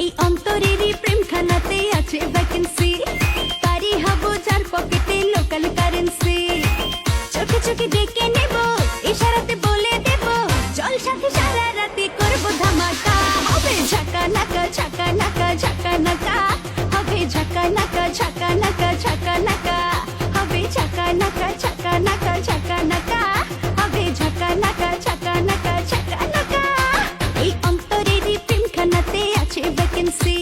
এই অন্তরেরই প্রেমখানাতে আছে ভ্যাকেন্সি, তারই হব যার পকেটে লোকাল কারেন্সি। চোখে চোখে ডেকে নেব, ইশারাতে বলে দেব, চল সাথে সারা রাতে করব ধামাকা। হবে ঝাকা নাকা ঝাকা নাকা ঝাকা নাকা, হবে ঝাকা নাকা ঝাকা নাকা ঝাকা নাকা, হবে ঝাকা নাকা ঝাকা নাকা ঝাকা নাকা, হবে ঝাকা নাকা ঝাকা নাকা ঝাকা নাকা। এই অন্তরেরই প্রেমখানাতে আছে ভ্যাকেন্সি।